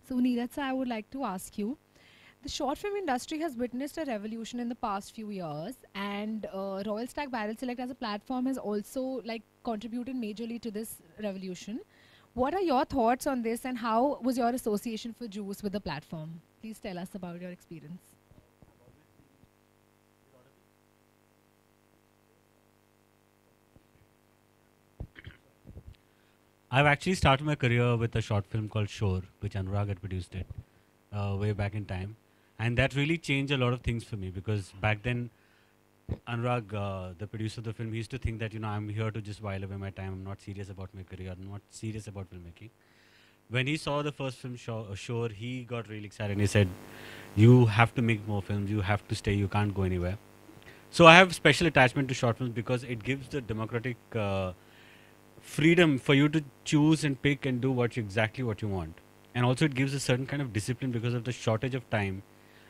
So, Neeraj, sir, I would like to ask you, the short film industry has witnessed a revolution in the past few years, and Royal Stag Barrel Select as a platform has also like contributed majorly to this revolution. What are your thoughts on this, and how was your association for Juice with the platform? Please tell us about your experience. I've actually started my career with a short film called Shore, which Anurag had produced it way back in time, and that really changed a lot of things for me because back then Anurag, the producer of the film, he used to think that I'm here to just while away my time. I'm not serious about my career. I'm not serious about filmmaking. When he saw the first film Shore, he got really excited and he said, "You have to make more films. You have to stay. You can't go anywhere." So I have special attachment to short films because it gives the democratic freedom for you to choose and pick and do exactly what you want, and also it gives a certain kind of discipline because of the shortage of time.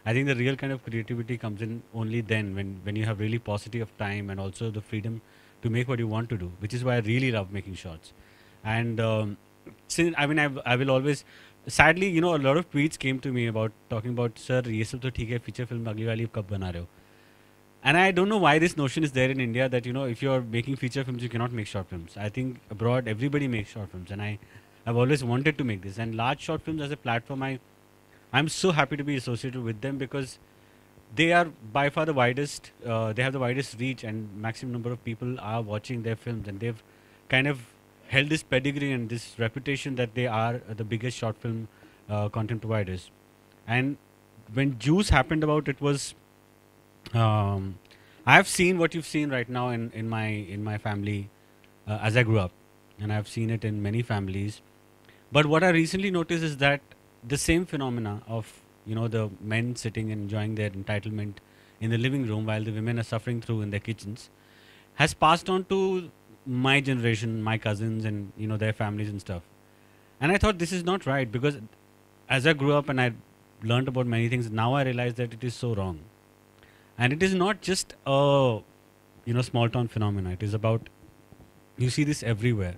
I think the real kind of creativity comes in only then when you have really paucity of time and also the freedom to make what you want to do, which is why I really love making shorts. And since I will always, sadly, a lot of tweets came to me about talking about, sir, ये सब तो ठीक है, feature film अगली वाली कब बना रहे हो? And I don't know why this notion is there in India that if you're making feature films, you cannot make short films. I think abroad everybody makes short films, and I've always wanted to make this. And large short films as a platform, I'm so happy to be associated with them because they are by far the widest. They have the widest reach, and maximum number of people are watching their films, and they've kind of held this pedigree and this reputation that they are the biggest short film content providers. And when Juice happened about, it was um, I've seen what you've seen right now in my family as I grew up, and I've seen it in many families. But what I recently noticed is that the same phenomena of the men sitting and enjoying their entitlement in the living room while the women are suffering through in their kitchens has passed on to my generation, my cousins, and their families and stuff. And I thought this is not right because as I grew up and I learned about many things, now I realize that it is so wrong. And it is not just a small town phenomena. It is about, you see this everywhere.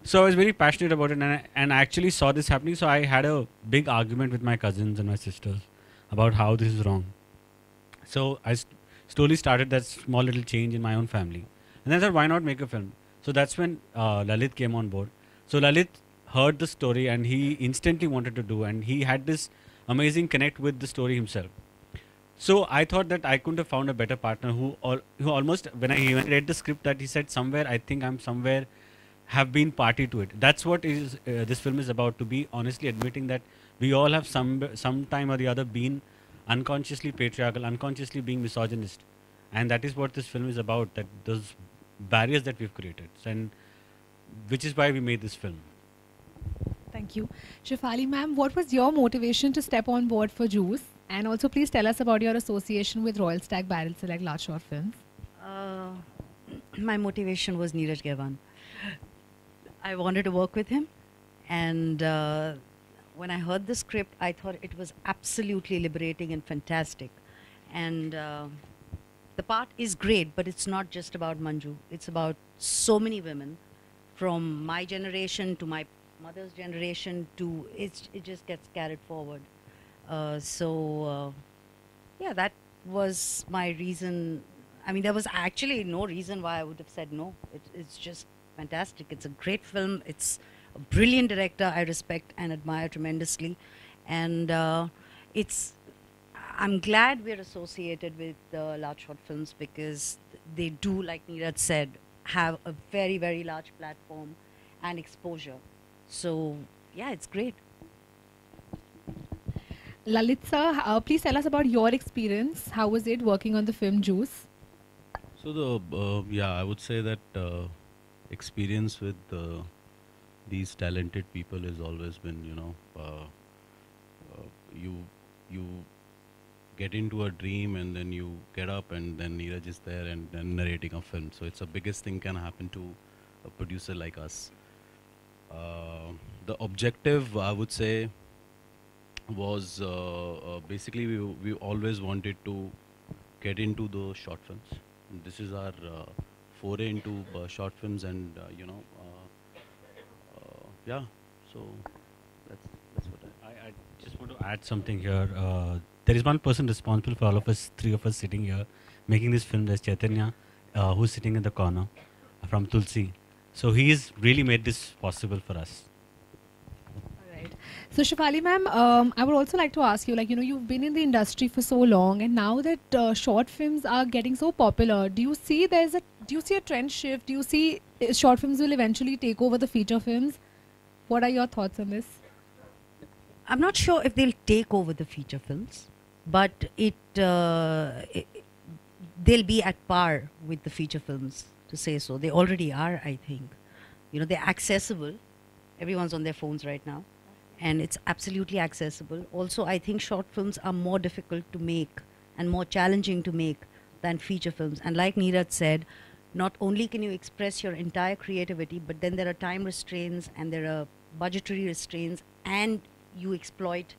So I was very passionate about it, and I actually saw this happening. So I had a big argument with my cousins and my sisters about how this is wrong. So I slowly started that small little change in my own family, and I thought, why not make a film? So that's when Lalit came on board. So Lalit heard the story and he instantly wanted to do, and he had this amazing connect with the story himself. So I thought that I couldn't have found a better partner who almost, when I even read the script, that he said somewhere, I think I'm somewhere have been party to it. That's what is this film is about, to be honestly admitting that we all have some time or the other been unconsciously patriarchal, unconsciously being misogynist, and that is what this film is about. That those barriers that we've created, and which is why we made this film. Thank you. Shefali ma'am, what was your motivation to step on board for Juice? And also, please tell us about your association with Royal Stag Barrel Select Large Short Films. Uh, my motivation was Neeraj Gavan. I wanted to work with him, and when I heard the script, I thought it was absolutely liberating and fantastic. And the part is great, but it's not just about Manju. It's about so many women, from my generation to my mother's generation to it just gets carried forward. So yeah, that was my reason. I mean, there was actually no reason why I would have said no. It's just fantastic. It's a great film. It's a brilliant director I respect and admire tremendously, and it's. I'm glad we're associated with large short films because they do, like Neeraj said, have a very, very large platform and exposure. So yeah, it's great. Lalit sir, please tell us about your experience. How was it working on the film Juice? So yeah, I would say that experience with these talented people has always been, you you get into a dream and then you get up and then Neeraj is there and then narrating a film. So it's the biggest thing can happen to a producer like us. The objective, I would say, was basically we always wanted to get into the short films. And this is our foray into short films, and yeah. So that's what I just want to add something here. There is one person responsible for all of us, three of us sitting here, making this film. There's Chaitanya, who's sitting in the corner, from Tulsi. So he's really made this possible for us. Right. So Shefali ma'am, I would also like to ask you, like, you've been in the industry for so long, and now that short films are getting so popular, do you see a trend shift? Do you see short films will eventually take over the feature films? What are your thoughts on this? I'm not sure if they'll take over the feature films, but they'll be at par with the feature films, to say so. They already are, I think. They're accessible. Everyone's on their phones right now, and it's absolutely accessible. Also, I think short films are more difficult to make and more challenging to make than feature films. And like Neeraj said, not only can you express your entire creativity, but then there are time restraints and there are budgetary restraints, and you exploit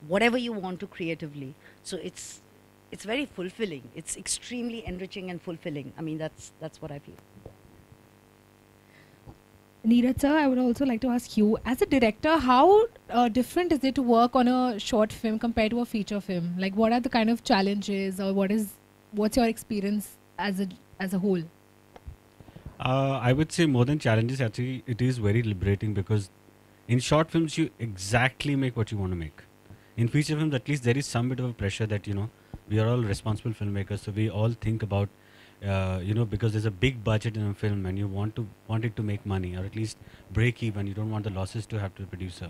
whatever you want to creatively. So it's very fulfilling. It's extremely enriching and fulfilling. I mean, that's what I feel. Neeraj sir, I would also like to ask you, as a director, how different is it to work on a short film compared to a feature film? Like, what are the kind of challenges, or what's your experience as a whole? I would say more than challenges, actually, it is very liberating, because in short films, you exactly make what you want to make. In feature films, at least there is some bit of a pressure that, we are all responsible filmmakers, so we all think about, because there's a big budget in a film and you want it to make money, or at least break even. You don't want the losses to have to the producer.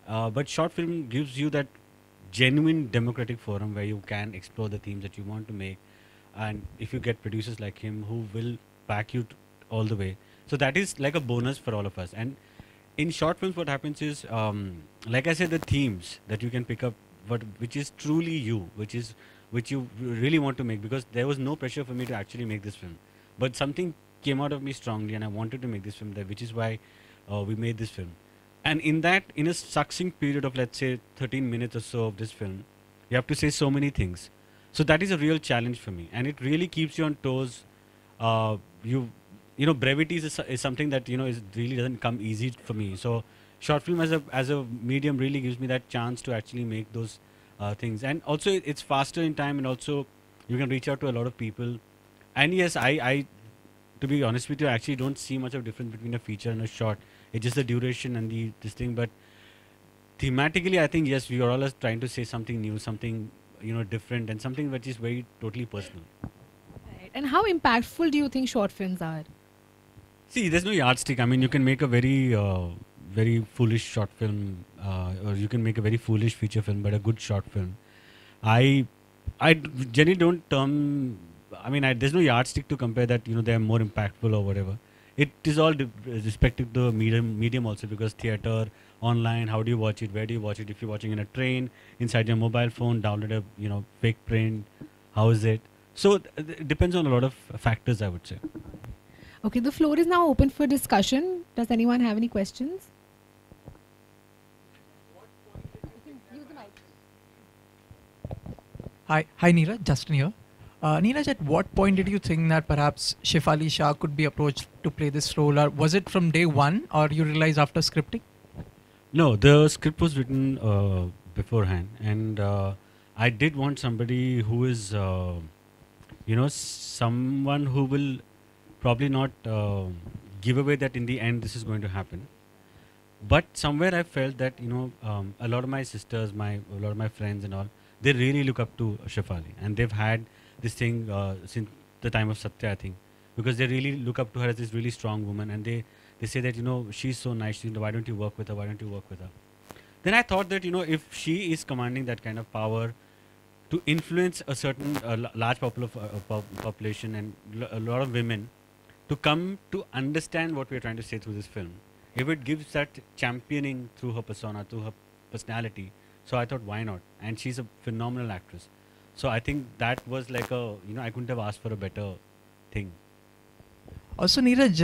But short film gives you that genuine democratic forum where you can explore the themes that you want to make. And if you get producers like him who will back you all the way, so that is like a bonus for all of us. And in short films, what happens is, like I said, the themes that you can pick up, which is truly you, which you really want to make, because there was no pressure for me to actually make this film, but something came out of me strongly, and I wanted to make this film there, which is why we made this film. And in a succinct period of, let's say, 13 minutes or so of this film, you have to say so many things. So that is a real challenge for me, and it really keeps you on toes. Brevity is something that really doesn't come easy for me. So short film as a medium really gives me that chance to actually make those things, and also it's faster in time, and also you can reach out to a lot of people. And yes, I to be honest with you, I actually don't see much of difference between a feature and a short. It's just the duration and this thing. But thematically, I think yes, we are all trying to say something new, something different, and something which is very totally personal. Right. And how impactful do you think short films are? See, there's no yardstick. I mean, you can make a very foolish short film, or you can make a very foolish feature film, but a good short film. I generally don't there's no yardstick to compare that. They are more impactful or whatever. It is all respective to the medium also, because theater, online, how do you watch it? Where do you watch it? If you're watching in a train, inside your mobile phone, download a fake print, how is it? So it depends on a lot of factors, I would say. Okay, the floor is now open for discussion. Does anyone have any questions? Hi Neeraj, Justin here. Neeraj, at what point did you think that perhaps Shefali Shah could be approached to play this role, or was it from day one, or you realized after scripting? No, the script was written beforehand, and I did want somebody who is, someone who will probably not give away that in the end this is going to happen. But somewhere I felt that a lot of my sisters, a lot of my friends and all, they really look up to Shefali, and they've had this thing since the time of Satya, I think, because they really look up to her as this really strong woman, and they say that she's so nice. Why don't you work with her? Why don't you work with her? Then I thought that if she is commanding that kind of power to influence a certain large population and a lot of women to come to understand what we're trying to say through this film, if it gives that championing through her persona, through her personality, so I thought, why not? And she's a phenomenal actress. So I think that was like I couldn't have asked for a better thing. Also, Neeraj,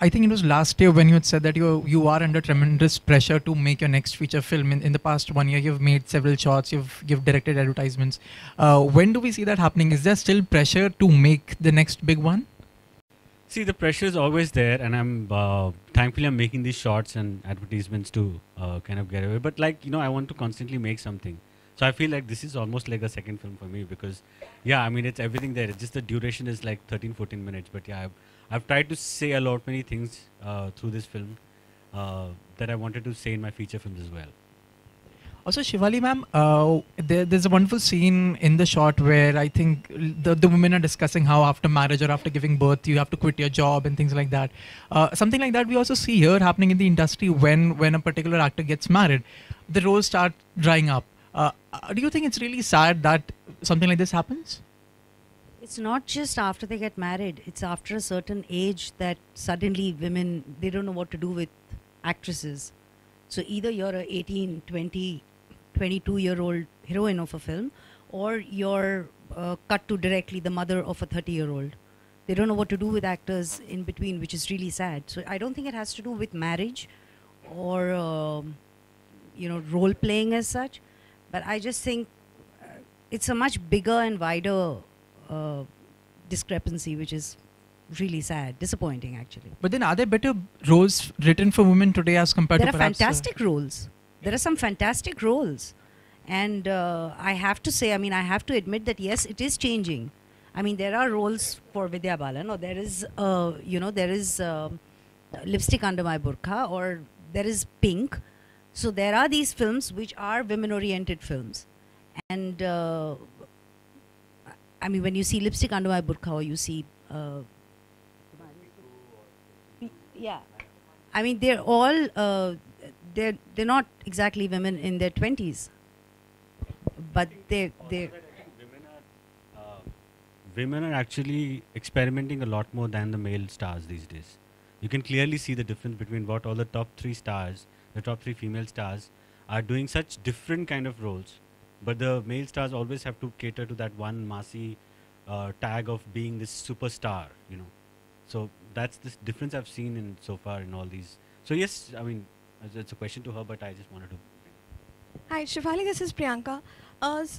I think it was last year when you had said that you are under tremendous pressure to make your next feature film. In the past 1 year, you've made several shots, you've directed advertisements. When do we see that happening? Is there still pressure to make the next big one? See, the pressure is always there, and I'm thankfully I'm making these shorts and advertisements to kind of get away. But like I want to constantly make something. So I feel like this is almost like a second film for me because, yeah, I mean it's everything there. It's just the duration is like 13, 14 minutes. But yeah, I've tried to say a lot many things through this film that I wanted to say in my feature films as well. Also, Shivali ma'am, there's a wonderful scene in the shot where I think the women are discussing how after marriage or after giving birth you have to quit your job and things like that. Something like that we also see here happening in the industry when a particular actor gets married. The roles start drying up. Do you think it's really sad that something like this happens? It's not just after they get married. It's after a certain age that suddenly women, they don't know what to do with actresses. So either you're a 18, 20, 22-year-old heroine of a film, or you're cut to directly the mother of a 30-year-old. They don't know what to do with actors in between, which is really sad. So I don't think it has to do with marriage or role playing as such, but I just think it's a much bigger and wider discrepancy, which is really sad, disappointing actually. But then are there better roles written for women today as compared There to are perhaps, fantastic roles. There are some fantastic roles. And I have to say, I have to admit that yes, it is changing. There are roles for Vidya Balan, or there is, Lipstick Under My Burqa, or there is Pink. So there are these films which are women-oriented films. And when you see Lipstick Under My Burqa, or you see... yeah. They're all... they're not exactly women in their 20s. But they're women are actually experimenting a lot more than the male stars these days. You can clearly see the difference between what all the top three stars, the top three female stars, are doing such different kind of roles. But the male stars always have to cater to that one massy tag of being this superstar, So that's this difference I've seen in so far in all these. So yes, it's a question to her, but I just wanted to. Hi, Shivali, this is Priyanka.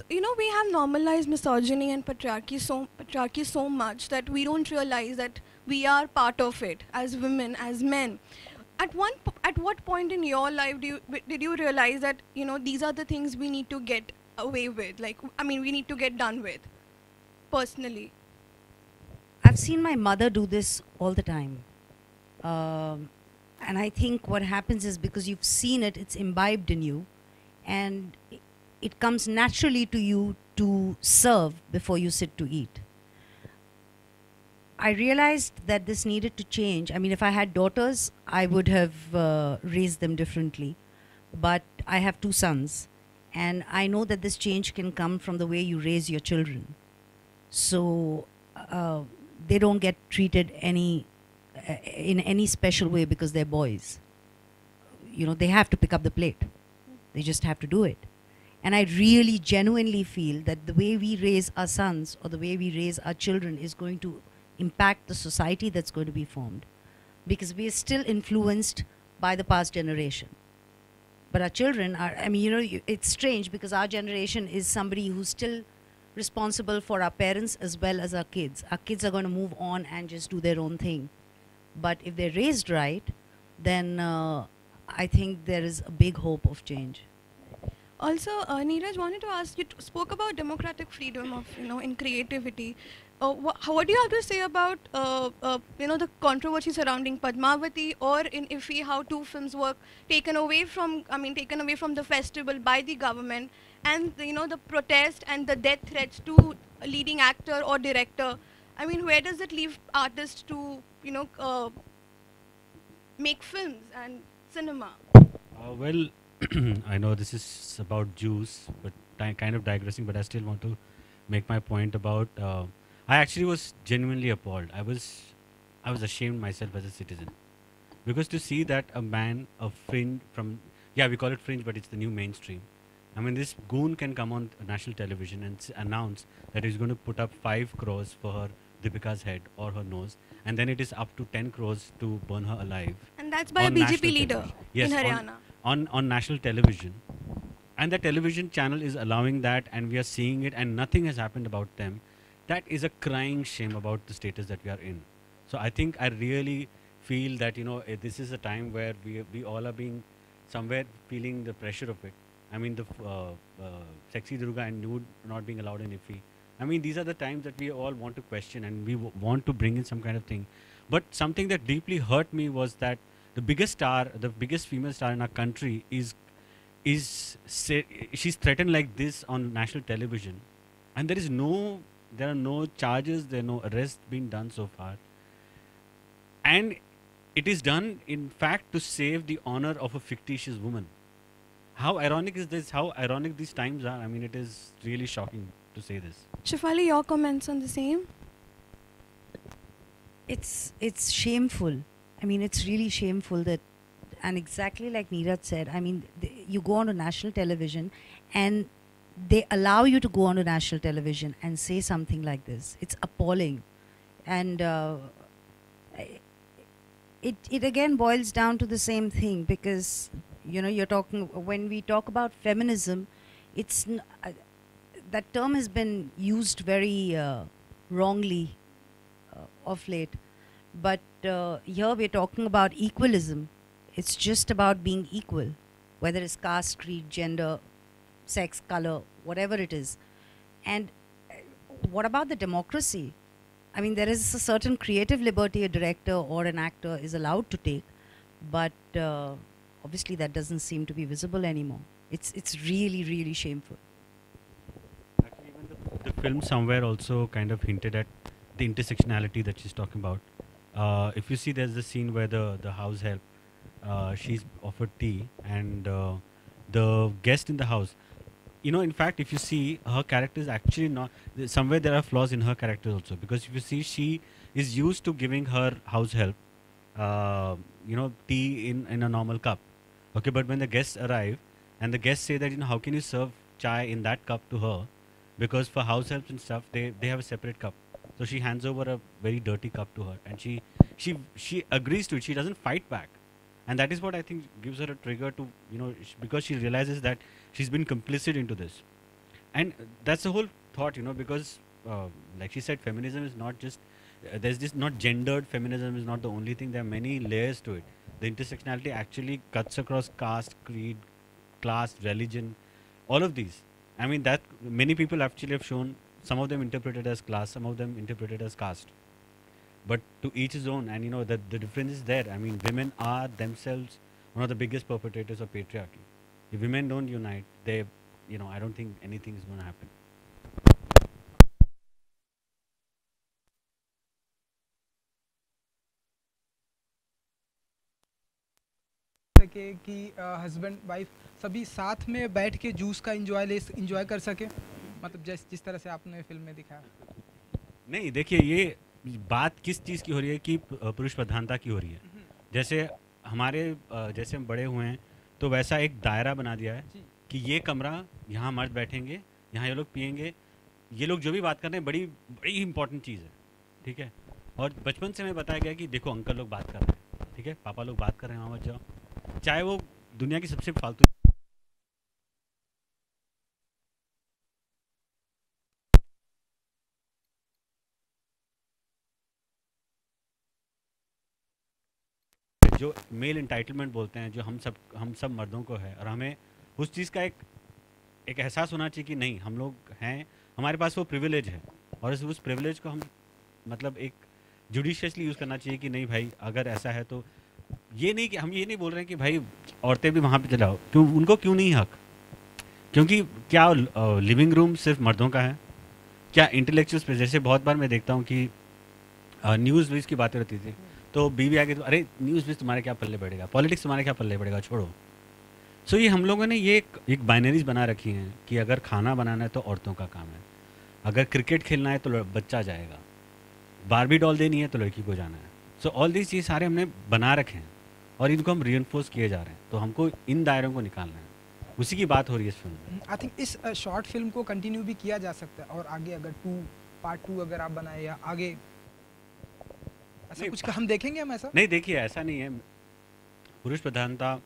We have normalized misogyny and patriarchy so much that we don't realize that we are part of it as women, as men. At what point in your life did you realize that these are the things we need to get away with? We need to get done with. Personally, I've seen my mother do this all the time. And I think what happens is because you've seen it, it's imbibed in you. And it comes naturally to you to serve before you sit to eat. I realized that this needed to change. If I had daughters, I would have raised them differently. But I have 2 sons. And I know that this change can come from the way you raise your children. So they don't get treated in any special way because they're boys. They have to pick up the plate. They just have to do it. And I really genuinely feel that the way we raise our sons or the way we raise our children is going to impact the society that's going to be formed. Because we are still influenced by the past generation. But our children are, it's strange because our generation is somebody who's still responsible for our parents as well as our kids. Our kids are going to move on and just do their own thing. But if they're raised right, then I think there is a big hope of change. also, Neeraj, wanted to ask you. Spoke about democratic freedom of in creativity. What do you have to say about the controversy surrounding Padmavati, or in Iffy, how 2 films were taken away from the festival by the government, and the protest and the death threats to a leading actor or director? Where does it leave artists to make films and cinema? Well, I know this is about Jews, but kind of digressing, but I still want to make my point about... I actually was genuinely appalled. I was ashamed myself as a citizen. Because to see that a man of fringe from... Yeah, we call it fringe, but it's the new mainstream. This goon can come on national television and announce that he's going to put up 5 crores for her Deepika's head or her nose, and then it is up to 10 crores to burn her alive. And that's by a on BJP national leader television. Yes, in Haryana. On national television. And the television channel is allowing that, and we are seeing it, and nothing has happened about them. That is a crying shame about the status that we are in. So I think I really feel that this is a time where we all are being somewhere feeling the pressure of it. I mean sexy Durga and nude not being allowed in IFFI. I mean these are the times that we all want to question and we want to bring in some kind of thing. But something that deeply hurt me was that the biggest female star in our country she's threatened like this on national television, and there are no charges, there are no arrests being done so far, and it is done in fact to save the honor of a fictitious woman. How ironic is this? How ironic these times are. I mean, it is really shocking to say this. Shefali, your comments on the same? It's shameful. I mean, it's really shameful that, and exactly like Neeraj said, I mean, you go on to national television and they allow you to go on to national television and say something like this. It's appalling. And it again boils down to the same thing, because, when we talk about feminism, that term has been used very wrongly of late. But here we're talking about equalism. It's just about being equal, whether it's caste, creed, gender, sex, color, whatever it is. And what about the democracy? I mean, there is a certain creative liberty a director or an actor is allowed to take, but obviously that doesn't seem to be visible anymore. It's really, really shameful. Actually, even the film somewhere also kind of hinted at the intersectionality that she's talking about. If you see, there's the scene where the house help, she's offered tea, and the guest in the house, in fact, if you see, her character is actually not, somewhere there are flaws in her character also, because if you see, she is used to giving her house help, tea in a normal cup. Okay, but when the guests arrive, and the guests say that, how can you serve chai in that cup to her? Because for house helps and stuff, they have a separate cup. So she hands over a very dirty cup to her, and she agrees to it. She doesn't fight back, and that is what I think gives her a trigger to, because she realizes that she's been complicit into this, and that's the whole thought, because like she said, feminism is not just there's this not gendered feminism is not the only thing. There are many layers to it. The intersectionality actually cuts across caste, creed, class, religion, all of these. I mean, that many people actually have shown. Some of them interpreted as class, some of them interpreted as caste. But to each his own, and the difference is there. I mean, women are themselves one of the biggest perpetrators of patriarchy. If women don't unite, I don't think anything is going to happen. सके कि husband wife सभी साथ में बैठ के juice का enjoy कर सके, मतलब जिस तरह से आपने फिल्म में दिखाया। नहीं, देखिए, ये बात किस चीज़ की हो रही है कि पुरुष प्रधानता की हो रही है। जैसे जैसे हम बड़े हुए हैं, तो वैसा एक दायरा बना दिया है कि ये कमरा, यहाँ मर्द बैठेंगे, यहाँ ये लोग पियेंगे, ये लोग जो भी बात कर रहे हैं बड़ी बड़ी इंपॉर्टेंट चीज़ है, ठीक है। और बचपन से हमें बताया गया कि देखो अंकल लोग बात कर रहे हैं, ठीक है, पापा लोग बात कर रहे हैं, वहाँ मत जाओ, चाहे वो दुनिया की सबसे फालतू जो मेल इंटाइटलमेंट बोलते हैं, जो हम सब मर्दों को है, और हमें उस चीज़ का एक एहसास होना चाहिए कि नहीं, हम लोग हैं, हमारे पास वो प्रिविलेज है, और उस प्रिविलेज को हम मतलब एक जुडिशियसली यूज़ करना चाहिए कि नहीं भाई, अगर ऐसा है तो ये नहीं कि हम ये नहीं बोल रहे हैं कि भाई औरतें भी वहाँ पे चलाओ, उनको क्यों नहीं हक? क्योंकि क्या लिविंग रूम सिर्फ मर्दों का है? क्या इंटेलेक्चुअल स्पेस, जैसे बहुत बार मैं देखता हूँ कि न्यूज़ व्यूज़ की बातें रहती थी, तो बीवी आगे तो अरे न्यूज़ व्यूज़ तुम्हारे क्या पल्ले पड़ेगा, पॉलिटिक्स तुम्हारे क्या पल्ले पड़ेगा, छोड़ो। सो ये हम लोगों ने ये एक बाइनरीज बना रखी हैं कि अगर खाना बनाना है तो औरतों का काम है, अगर क्रिकेट खेलना है तो बच्चा जाएगा, बारबी डॉल देनी है तो लड़की को जाना है। सो ऑल दिस चीज़ सारे हमने बना रखे हैं और इनको हम रीइंफोर्स किए जा रहे हैं, तो हमको इन दायरों को निकालना है। उसी की बात हो रही है इस फिल्म में। आई थिंक इस शॉर्ट फिल्म को कंटिन्यू भी किया जा सकता है, और आगे अगर पार्ट 2 अगर आप बनाए या आगे ऐसा कुछ हम देखेंगे हम ऐसा? नहीं, देखिए ऐसा नहीं है, पुरुष प्रधानता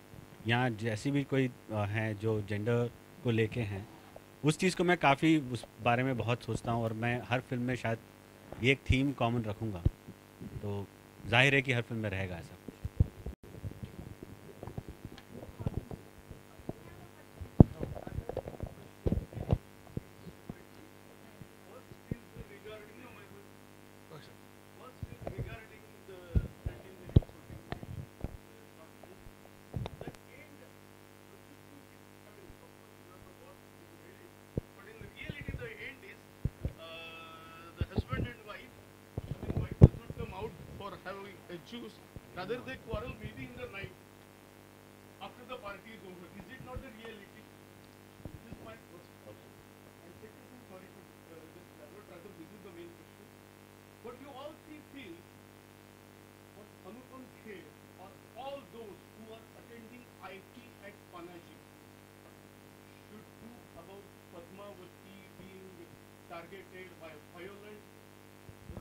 या जैसी भी कोई है जो जेंडर को लेके हैं, उस चीज़ को मैं काफ़ी उस बारे में बहुत सोचता हूँ, और मैं हर फिल्म में शायद ये एक थीम कॉमन रखूँगा। तो जाहिर है कि हर फिल्म में रहेगा ऐसा. The husband and wife, I mean, wife does not come out for having a juice, rather they quarrel maybe in the night after the party is over. Is it not the reality? This is my first question. And second thing, sorry for this elaborate, rather this is the main question. What you all three feel, what Anupam Kher or all those who are attending IT at Panaji should do about Padmavati being targeted by violent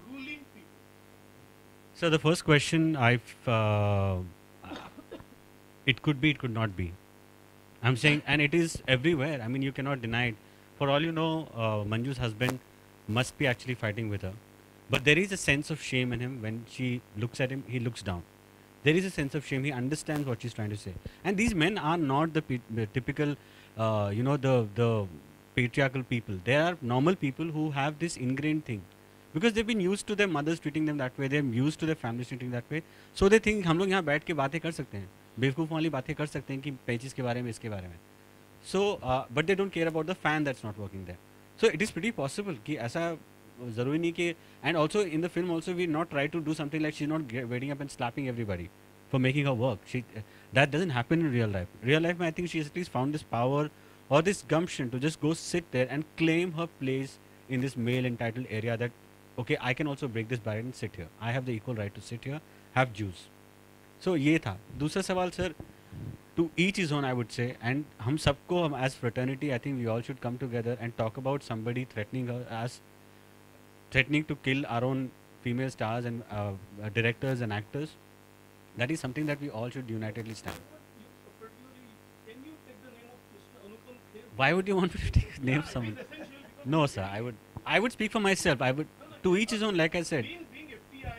ruling people? So the first question, it could be, it could not be. I'm saying, and it is everywhere. I mean, you cannot deny it. For all you know, Manju's husband must be actually fighting with her. But there is a sense of shame in him. When she looks at him, he looks down. There is a sense of shame. He understands what she's trying to say. And these men are not the typical, the patriarchal people. They are normal people who have this ingrained thing. Because they've been used to their mothers treating them that way. They're used to their families treating that way. So they think हम लोग यहाँ बैठ के बातें कर सकते हैं. बेवकूफ़ वाली बातें कर सकते हैं कि पेचिस के बारे में, इसके बारे में. So, but they don't care about the fan that's not working there. So it is pretty possible कि ऐसा ज़रूरी नहीं कि, and also in the film also we not try to do something like she's not waiting up and slapping everybody for making her work. That doesn't happen in real life. Real life, I think she has at least found this power or this gumption to just go sit there and claim her place in this male entitled area that, okay, I can also break this barrier and sit here. I have the equal right to sit here, have juice. So ये था. दूसरा सवाल sir, to each his own I would say, and हम सबको, हम as fraternity, I think we all should come together and talk about somebody threatening her, as threatening to kill our own female stars and directors and actors. That is something that we all should unitedly stand. Can you take the name of Mr. Anupam Kher? Why would you want me to take name someone? No sir, I would speak for myself. I would, to each his own, like I said. Being FTII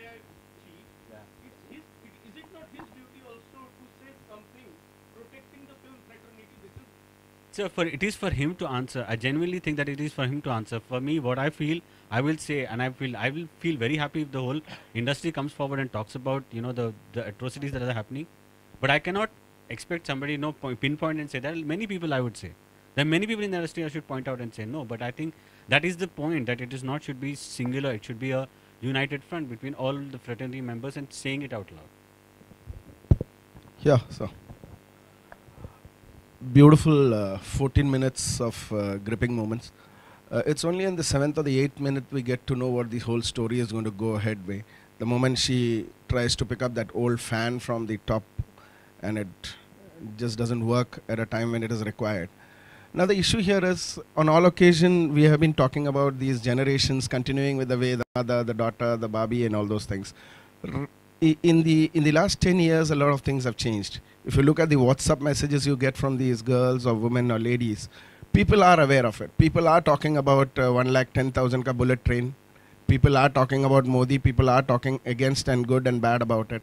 chief, is it not his duty also to say something protecting the film fraternity? This is It is for him to answer. I genuinely think that it is for him to answer. For me, what I feel, I will say, and I will feel very happy if the whole industry comes forward and talks about, the atrocities that are happening. But I cannot expect somebody pinpoint and say. There are many people, I would say. There are many people in the industry I should point out and say no. But I think that is the point, that it is not should be singular. It should be a united front between all the fraternity members and saying it out loud. Yeah, so beautiful 14 minutes of gripping moments. It's only in the 7th or the 8th minute we get to know what the whole story is going to go ahead way. The moment she tries to pick up that old fan from the top, and it just doesn't work at a time when it is required. Now the issue here is, on all occasion we have been talking about these generations continuing with the way the mother, the daughter, the Barbie and all those things. In the last 10 years, a lot of things have changed. If you look at the WhatsApp messages you get from these girls or women or ladies, people are aware of it. People are talking about 1,10,000 ka bullet train. People are talking about Modi. People are talking against and good and bad about it.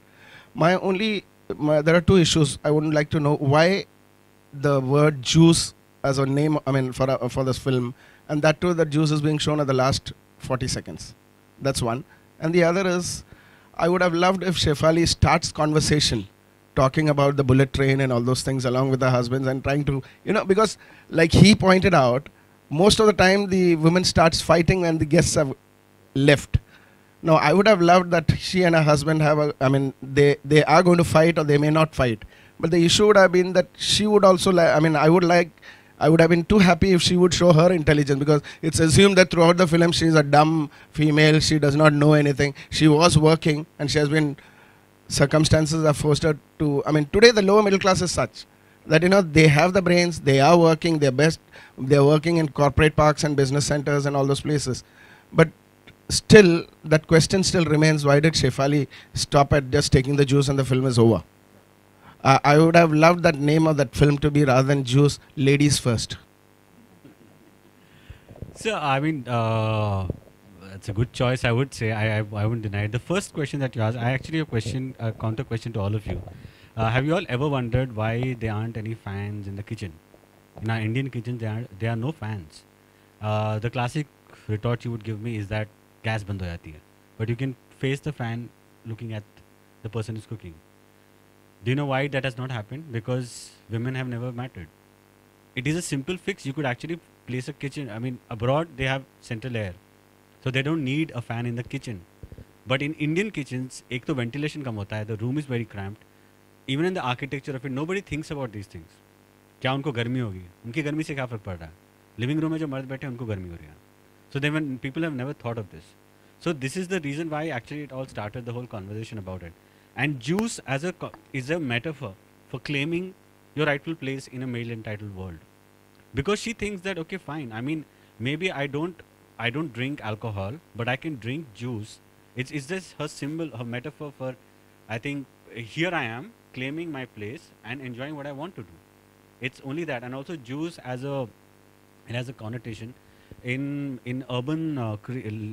There are two issues. I would like to know why the word juice as a name, for this film, and that too, that juice is being shown at the last 40 seconds. That's one. And the other is, I would have loved if Shefali starts conversation talking about the bullet train and all those things along with the husbands and trying to, because like he pointed out, most of the time the woman starts fighting when the guests have left. Now, I would have loved that she and her husband they are going to fight or they may not fight. But the issue would have been that she would also, I would have been too happy if she would show her intelligence, because it's assumed that throughout the film she is a dumb female, she does not know anything. She was working and she has been, circumstances have forced her to, today the lower middle class is such that, they have the brains, they are working their best, they're working in corporate parks and business centers and all those places. But still, that question still remains, why did Shefali stop at just taking the juice and the film is over? I would have loved that name of that film to be, rather than juice, Ladies First. So, It's a good choice, I would say. I wouldn't deny it. The first question that you asked, I actually have a question, a counter question to all of you. Have you all ever wondered why there aren't any fans in the kitchen? In our Indian kitchen, there are no fans. The classic retort you would give me is that gas band ho jati hai, but you can face the fan looking at the person who's cooking. Do you know why that has not happened? Because women have never mattered. It is a simple fix. You could actually place a kitchen. I mean, abroad they have central air, so they don't need a fan in the kitchen. But in Indian kitchens, एक तो ventilation कम होता है. The room is very cramped. Even in the architecture of it, nobody thinks about these things. क्या उनको गर्मी होगी? उनकी गर्मी से क्या फर्क पड़ रहा है? Living room में जो मर्द बैठे हैं उनको गर्मी हो रही है. So then when people have never thought of this. So this is the reason why actually it all started, the whole conversation about it. And juice as is a metaphor for claiming your rightful place in a male entitled world. Because she thinks that, okay, fine. I mean, maybe I don't drink alcohol, but I can drink juice. It's just her symbol, her metaphor for, I think, here I am claiming my place and enjoying what I want to do. It's only that. And also juice it has a connotation in urban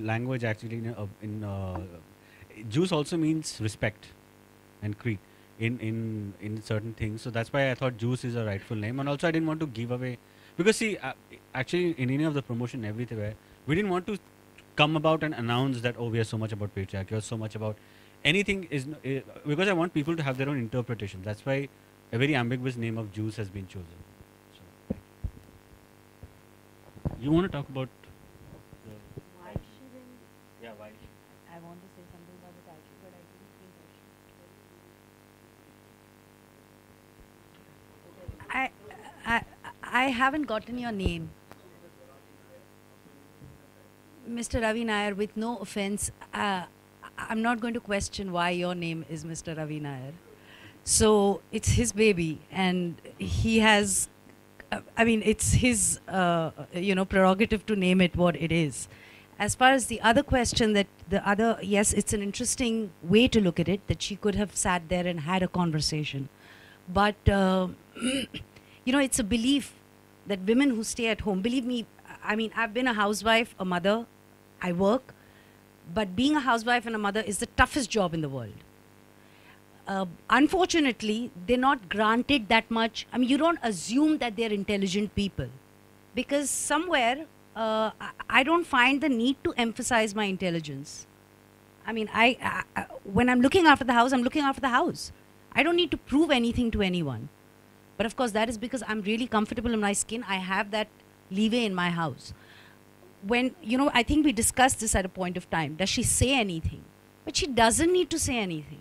language actually. Juice also means respect and creed in certain things. So that's why I thought juice is a rightful name. And also I didn't want to give away, because see, actually in any of the promotion everywhere, we didn't want to come about and announce that, oh, we are so much about patriarchy or so much about anything because I want people to have their own interpretation. That's why a very ambiguous name of juice has been chosen. So, you want to talk about Why shouldn't why? I want to say something about the title, but I don't think I should. I haven't gotten your name. Mr. Ravi Nair, with no offense, I'm not going to question why your name is Mr. Ravi Nair. So it's his baby, and he has, it's his, prerogative to name it what it is. As far as the other question yes, it's an interesting way to look at it, that she could have sat there and had a conversation. But, it's a belief that women who stay at home, believe me, I've been a housewife, a mother, I work, but being a housewife and a mother is the toughest job in the world. Unfortunately, they're not granted that much. You don't assume that they're intelligent people, because somewhere I don't find the need to emphasize my intelligence. When I'm looking after the house, I'm looking after the house. I don't need to prove anything to anyone. But of course, that is because I'm really comfortable in my skin. I have that leeway in my house. When, I think we discussed this at a point of time. Does she say anything? But she doesn't need to say anything.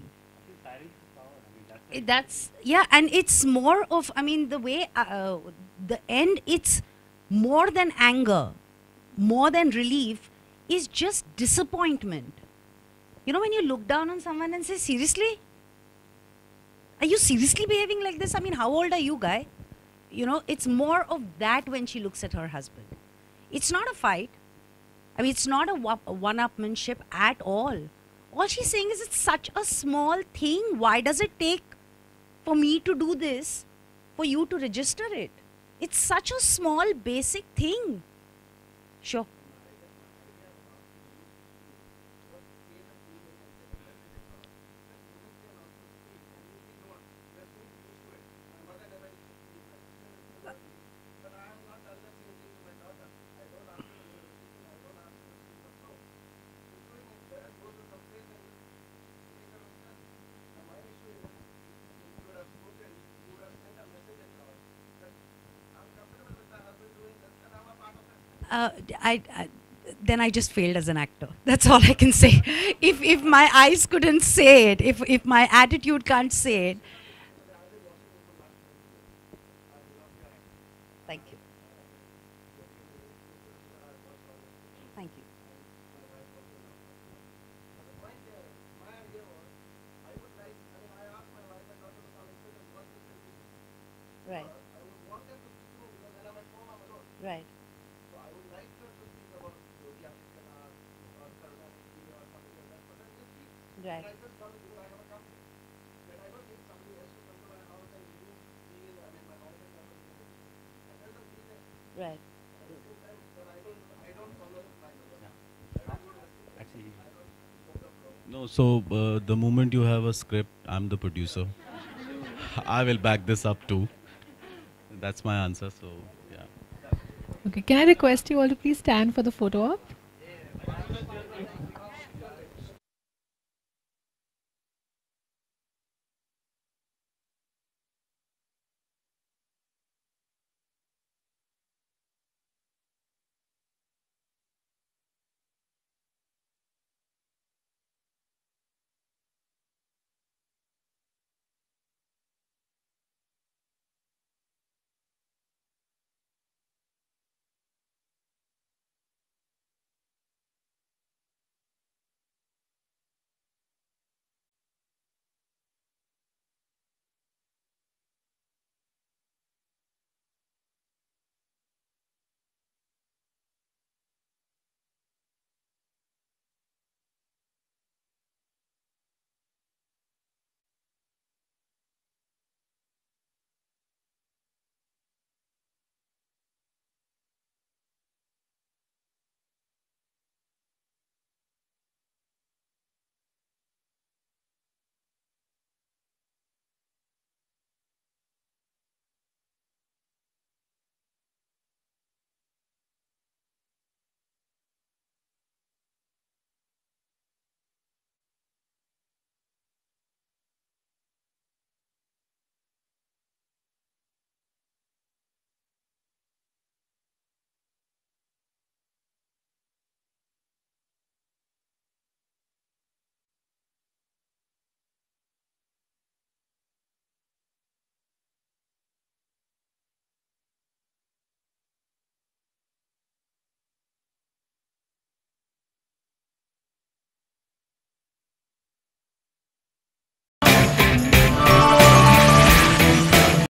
And it's more of, the way, the end, it's more than anger, more than relief, is just disappointment. When you look down on someone and say, seriously? Are you seriously behaving like this? How old are you, guy? It's more of that when she looks at her husband. It's not a fight. It's not a one-upmanship at all. All she's saying is, it's such a small thing. Why does it take for me to do this, for you to register it? It's such a small, basic thing. Sure. Then I just failed as an actor. That's all I can say. If my eyes couldn't say it, if my attitude can't say it. Thank you. Thank you. Right. Right. Right. Right. No, so the moment you have a script, I'm the producer. I will back this up too. That's my answer. So yeah. Okay, can I request you all to please stand for the photo op?